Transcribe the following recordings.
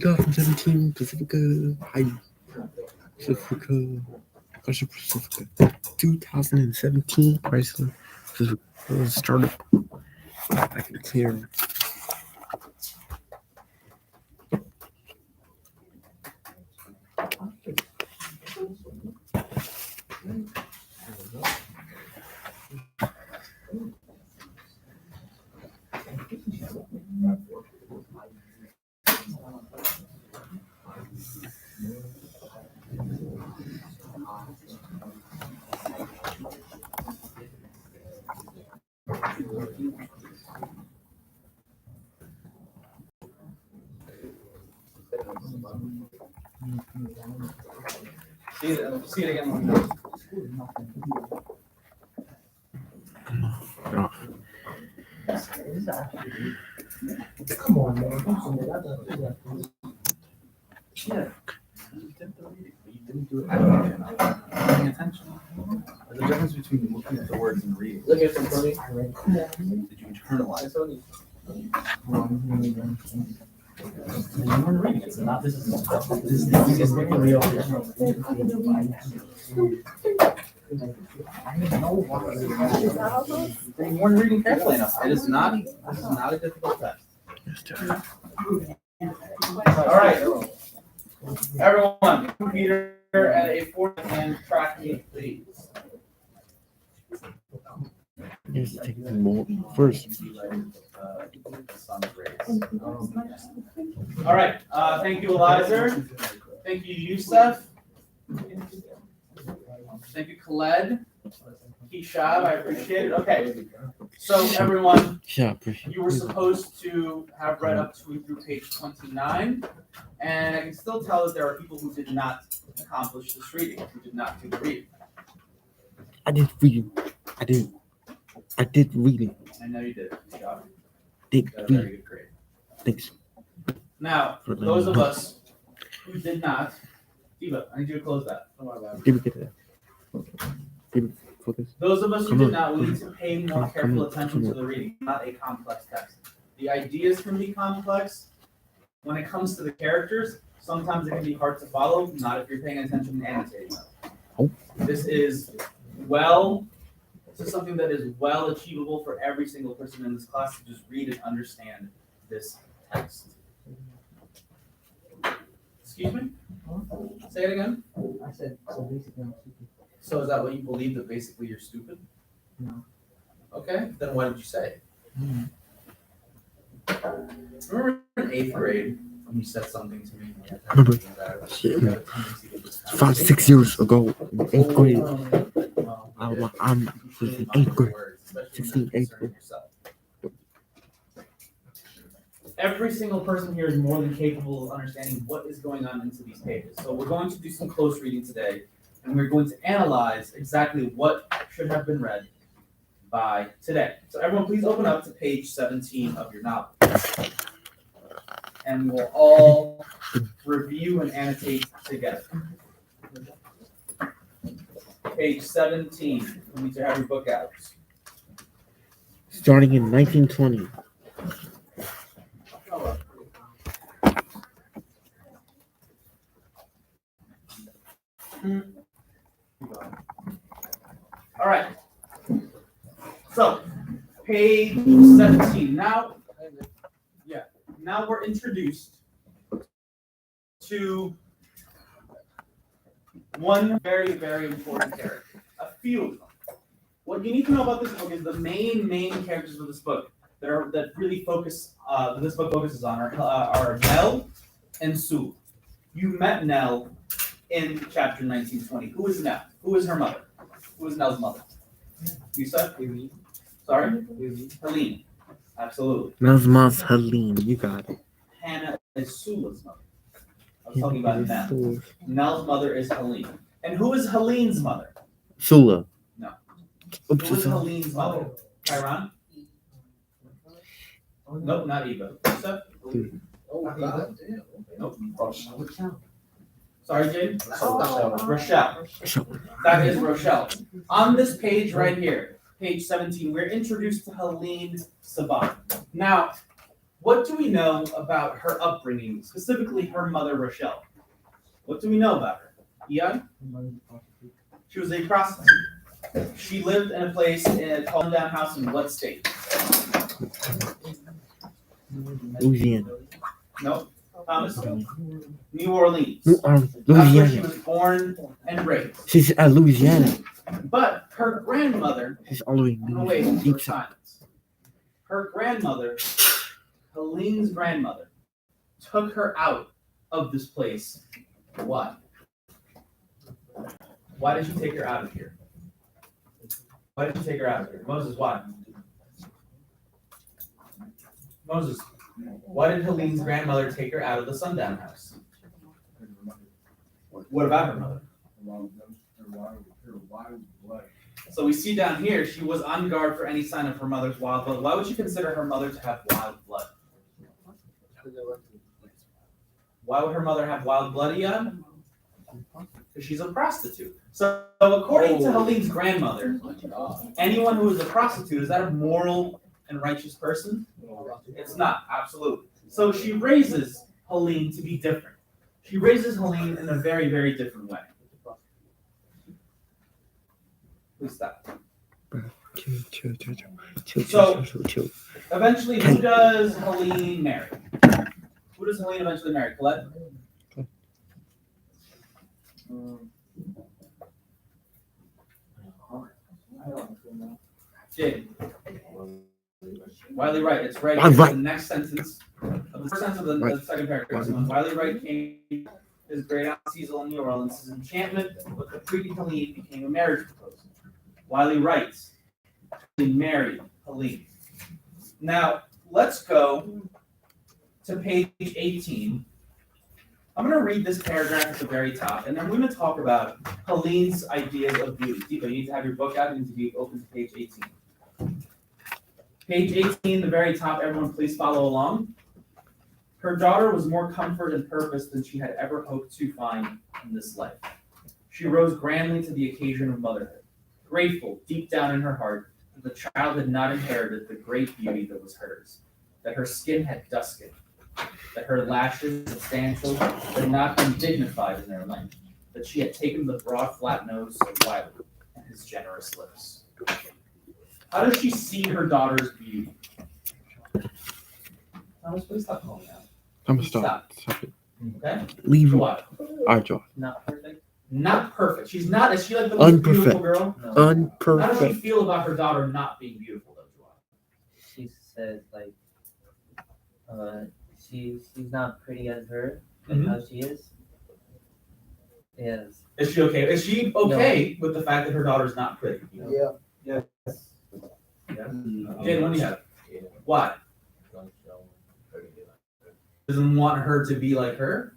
2017 Pacifica High Pacifica 2017 Chrysler Pacifica startup. I can clear. See it again. Come on, man. Yeah. You did the reading, but you didn't do it paying attention. There's a difference between looking at the words and reading. Look at something. Did you internalize it? You weren't reading. It's not. This is the easiest thing to read. You weren't reading carefully enough. It is not. This is not a difficult test. All right, everyone. Computer at a 4 and track me, please. Yes, take the more first. All right. Thank you, Eliza. Thank you, Youssef. Thank you, Khaled. Kishab, I appreciate it. Okay. So, everyone, Yeah, you were supposed to have read up to through page 29, and I can still tell that there are people who did not accomplish this reading, who did not do the reading. I did reading. I did reading. I know you did. Good job. Did You got a very reading. good grade. Thanks. Now, for those of us who did not, Diva, I need you to close that. Don't worry about it. Did we get that? Did we focus? Those of us who Come did on, not, we come need to pay more come careful on, attention come to on. the reading, not a complex text. The ideas can be complex. When it comes to the characters, sometimes it can be hard to follow, not if you're paying attention and annotating them. Oh. This is something that is well achievable for every single person in this class to just read and understand this text. Excuse me? Say it again. I said, so basically I'm stupid. So is that what you believe, that basically you're stupid? No. Okay, then what did you say? Remember in 8th grade when you said something to me? Remember. 5-6 years ago in 8th grade. I'm in 8th grade. 16, 8th grade. Every single person here is more than capable of understanding what is going on into these pages. So we're going to do some close reading today, and we're going to analyze exactly what should have been read by today. So everyone, please open up to page 17 of your novel. And we'll all review and annotate together. Page 17. You need to have your book out. Starting in 1920. All right. So, page 17. Now we're introduced to one very, very important character. A few of them. What you need to know about this book is the main characters of this book that really focus that this book focuses on are Nell and Sue. You met Nell in chapter 1920. Who is Nell? Who is her mother? Who is Nell's mother? You said? Sorry? Helene. Absolutely. Nell's mom's Helene. You got it. Hannah is Sula's mother. I was talking about Nell. Nell's mother is Helene. And who is Helene's mother? Sula. No. Oops, Who is Helene's mother? Chiron? Nope, not Eva. Yusuf? Nope. Sorry, Jade? Rochelle. That is Rochelle. On this page right here, page 17, we're introduced to Helene Sabat. Now, What do we know about her upbringing, specifically her mother, Rochelle? What do we know about her? Ian? She was a prostitute. She lived in a place called Down House in what state? Louisiana. No. Thomas? New Orleans. New That's where she Louisiana. was born and raised. She's at Louisiana. But her grandmother, She's all the way no, wait, in deep deep south. silence. Her grandmother, Helene's grandmother, took her out of this place. Why? Why did she take her out of here? Why did she take her out of here? Moses, why? Moses, why did Helene's grandmother take her out of the sundown house? What about her mother? So we see down here, she was on guard for any sign of her mother's wild blood. Why would you consider her mother to have wild blood? Why would her mother have wild blood, Ian? Because she's a prostitute. So according to Helene's grandmother, anyone who is a prostitute, is that a moral and righteous person? It's not, absolutely. So she raises Helene to be different. She raises Helene in a very, very different way. Please stop. Chill. Eventually, who does Helene marry? Who does Helene eventually marry? Colette? Jade. Wiley Wright. It's right. Right. The next sentence of the first sentence of the second paragraph. So when Wiley Wright came, his great aunt Cecil in New Orleans, his enchantment with the pretty Helene became a marriage proposal. Wiley writes, he married Helene. Now, let's go to page 18. I'm going to read this paragraph at the very top, and then we're going to talk about Helene's ideas of beauty. Deepa, you need to have your book out. You need to be open to page 18. Page 18, the very top, everyone please follow along. Her daughter was more comfort and purpose than she had ever hoped to find in this life. She rose grandly to the occasion of motherhood, grateful deep down in her heart that the child had not inherited the great beauty that was hers, that her skin had dusted, that her lashes substantial had not been dignified in their length, that she had taken the broad flat nose of Wiley and his generous lips. How does she see her daughter's beauty? Thomas, please stop calling out. I'm stop it. Okay? Leave What? our jaw. Not perfect. Not perfect. She's not. Is she like the most beautiful girl? No. How does she Unperfect. feel about her daughter not being beautiful, though, Joanna? She says like, she's not pretty as her, like Mhm. how she is. Yes. Is she okay? Is she okay with the fact that her daughter's not pretty? Yeah. Yeah. Jane, what do you have? Why? Doesn't want her to be like her?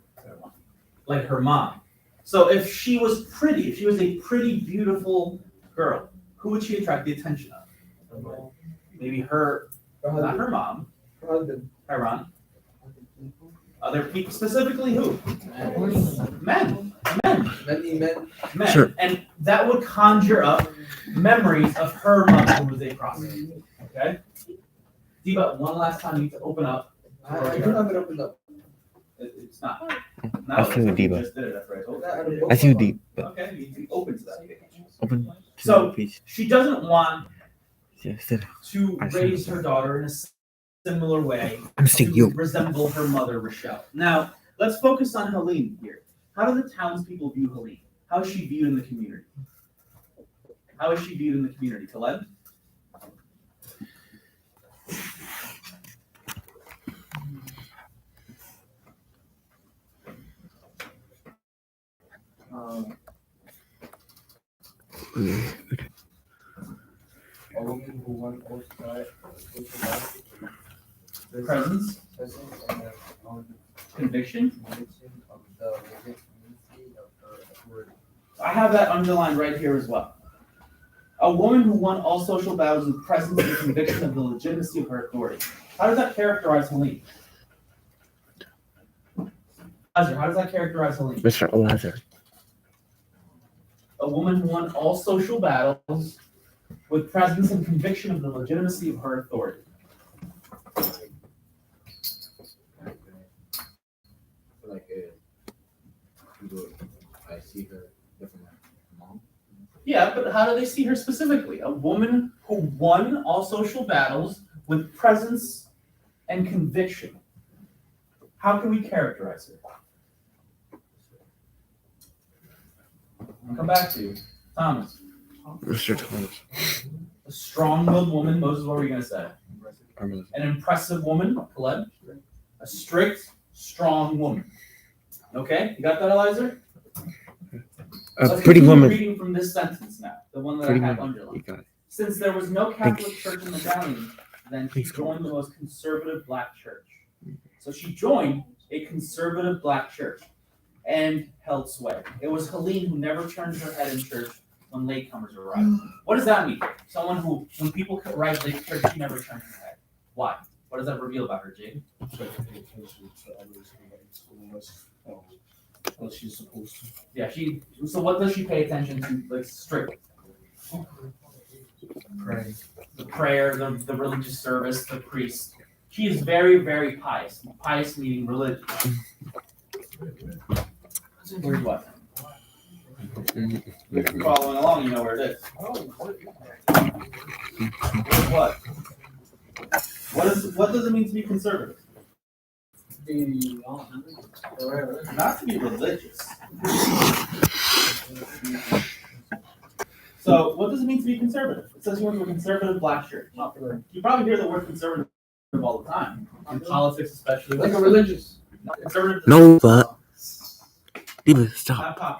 Like her mom. So if she was pretty, if she was a pretty, beautiful girl, who would she attract the attention of? Maybe her, not her mom, Iran. Other people, specifically who? Men. Men. Sure. And that would conjure up memories of her mother who was a prostitute. Okay? Deepa, one last time you need to open up. I don't have it opened up. It's not. I see the you Deepa. just did it after I told you. I see you deep, but Okay, you need to be open to that page. open to So- the page. She doesn't want Yes, that- to I see. raise her daughter in a similar way I'm seeing to you. resemble her mother, Rochelle. Now, let's focus on Helene here. How do the townspeople view Helene? How is she viewed in the community? How is she viewed in the community? Caleb? A woman who won Oscar Presence? and Conviction? conviction of the legitimacy of her authority. I have that underlined right here as well. A woman who won all social battles with presence and conviction of the legitimacy of her authority. How does that characterize Helene? Azar, how does that characterize Helene? Mr. Lazar. A woman who won all social battles with presence and conviction of the legitimacy of her authority. see her different than mom. Yeah, but how do they see her specifically? A woman who won all social battles with presence and conviction. How can we characterize her? I'll come back to you. Thomas. Mr. Thomas. A strong-willed woman, Moses, what were you going to say? Armin. An impressive woman, Caleb. A strict, strong woman. Okay, you got that, Eliza? A Let's pretty continue woman. reading from this sentence now, the one that Pretty I have woman. underlined. You got it. Since there was no Catholic Thanks. church in Medallion, then she Thanks, joined the most conservative black church. So she joined a conservative black church and held sway. It was Helene who never turned her head in church when latecomers arrived. What does that mean? Someone who, when people arrive late to church, she never turned her head. Why? What does that reveal about her, Jade? She doesn't pay attention to others unless she's supposed to. Yeah, so what does she pay attention to, like, strictly? Pray. The prayer, the religious service, the priest. She is very, very pious. Pious meaning religious. Where's what? If you're following along, you know where it is. Where's what? What does it mean to be conservative? Not to be religious. So, what does it mean to be conservative? It says you went to a conservative black church. You probably hear the word conservative all the time, in politics especially. Like a religious. Conservative. No, but. Stop. Not popular.